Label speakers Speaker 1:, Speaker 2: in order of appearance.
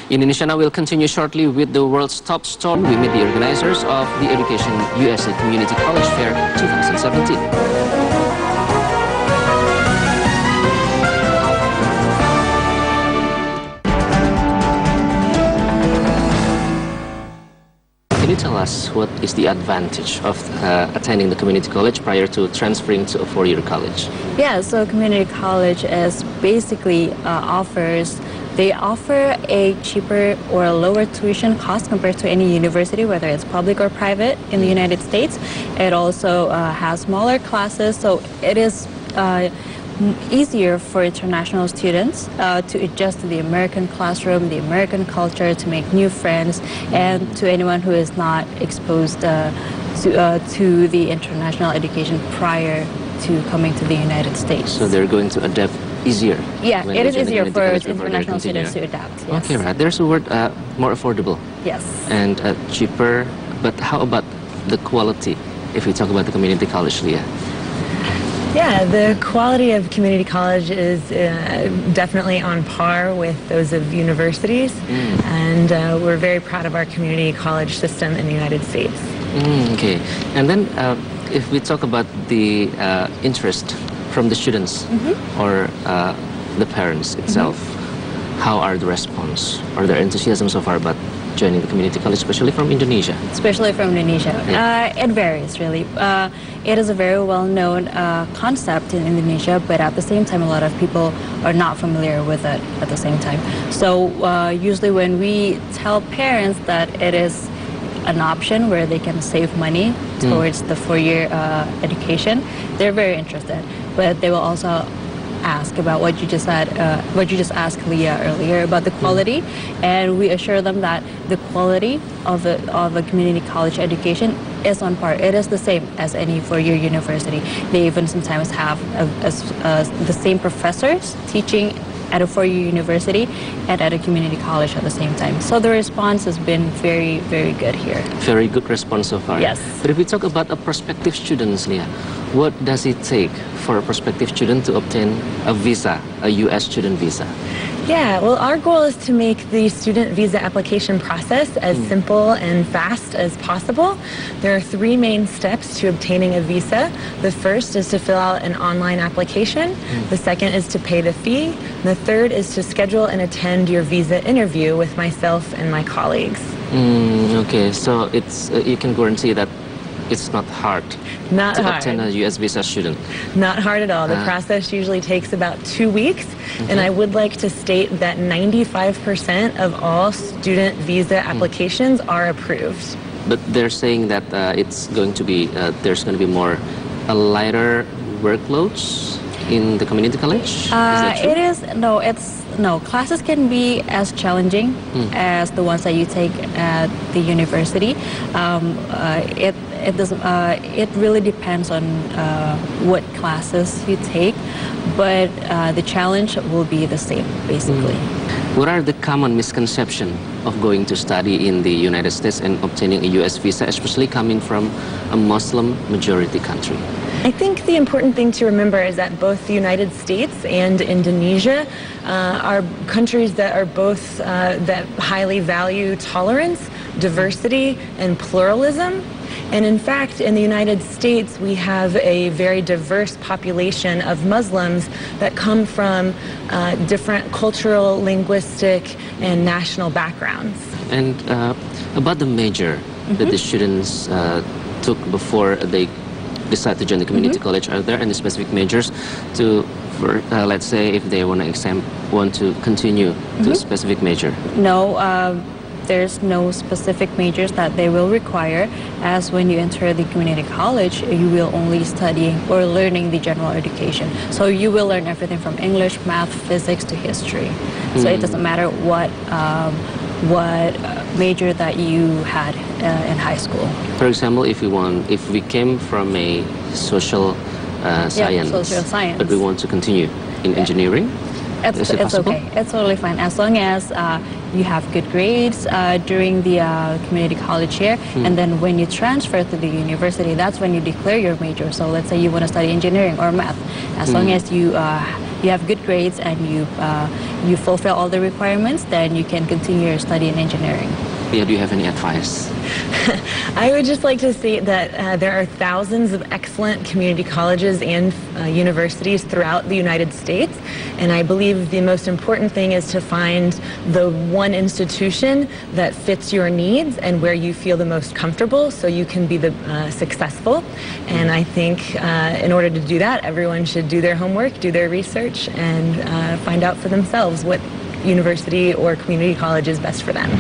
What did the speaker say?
Speaker 1: Indonesia Now will continue shortly with the world's top story. We meet the organizers of the Education USA Community College Fair 2017. Can you tell us what is the advantage of attending the community college prior to transferring to a four-year college?
Speaker 2: Yeah, so community college is basically they offer a cheaper or a lower tuition cost compared to any university, whether it's public or private in the United States. It also has smaller classes, so it is easier for international students to adjust to the American classroom, the American culture, to make new friends, and to anyone who is not exposed to the international education prior to coming to the United States.
Speaker 1: So they're going to adapt easier?
Speaker 2: Yeah, it is easier for international students to adapt. Yes.
Speaker 1: Okay, right. There's a word, more affordable.
Speaker 2: Yes.
Speaker 1: And cheaper, but how about the quality, if we talk about the community college, Leah?
Speaker 3: Yeah, the quality of community college is definitely on par with those of universities, and we're very proud of our community college system in the United States.
Speaker 1: Okay, and then if we talk about the interest from the students or the parents itself, how are the response or their enthusiasm so far about joining the community college, especially from Indonesia?
Speaker 2: Especially from Indonesia. Yeah. It varies, really. It is a very well-known concept in Indonesia, but at the same time, a lot of people are not familiar with it at the same time. So usually when we tell parents that it is an option where they can save money towards the four-year education, they're very interested. But they will also ask about what you just said, what you just asked Leah earlier about the quality, and we assure them that the quality of a community college education is on par. It is the same as any four-year university. They even sometimes have the same professors teaching at a four-year university and at a community college at the same time. So the response has been very, very good here.
Speaker 1: Very good response so far.
Speaker 2: Yes.
Speaker 1: But if we talk about a prospective student, Leah, what does it take for a prospective student to obtain a visa, a U.S. student visa?
Speaker 3: Yeah, well, our goal is to make the student visa application process as simple and fast as possible. There are three main steps to obtaining a visa. The first is to fill out an online application. The second is to pay the fee. And the third is to schedule and attend your visa interview with myself and my colleagues.
Speaker 1: Okay, so it's you can guarantee that it's not hard to obtain a U.S. visa student.
Speaker 3: Not hard at all. The process usually takes about 2 weeks, and I would like to state that 95% of all student visa applications are approved.
Speaker 1: But they're saying that it's going to be there's going to be more lighter workloads in the community college. Is that true?
Speaker 2: It is no. Classes can be as challenging as the ones that you take at the university. It really depends on what classes you take, but the challenge will be the same, basically.
Speaker 1: What are the common misconceptions of going to study in the United States and obtaining a U.S. visa, especially coming from a Muslim majority country?
Speaker 3: I think the important thing to remember is that both the United States and Indonesia are countries that are both that highly value tolerance, diversity, and pluralism. And in fact, in the United States, we have a very diverse population of Muslims that come from different cultural, linguistic, and national backgrounds. And
Speaker 1: about the major that the students took before they decide to join the community college, are there any specific majors for let's say if they want to continue to a specific major?
Speaker 2: No. There's no specific majors that they will require, as when you enter the community college, you will only study or learning the general education. So you will learn everything from English, math, physics to history. So it doesn't matter what major that you had in high school.
Speaker 1: For example, if we came from a social science, but we want to continue in engineering,
Speaker 2: it's okay. It's totally fine as long as you have good grades during the community college year, and then when you transfer to the university, that's when you declare your major. So let's say you want to study engineering or math. As long as you you have good grades and you fulfill all the requirements, then you can continue your study in engineering.
Speaker 1: Yeah, do you have any advice?
Speaker 3: I would just like to say that there are thousands of excellent community colleges and universities throughout the United States, and I believe the most important thing is to find the one institution that fits your needs and where you feel the most comfortable so you can be the successful. And I think in order to do that, everyone should do their homework, do their research, and find out for themselves what university or community college is best for them.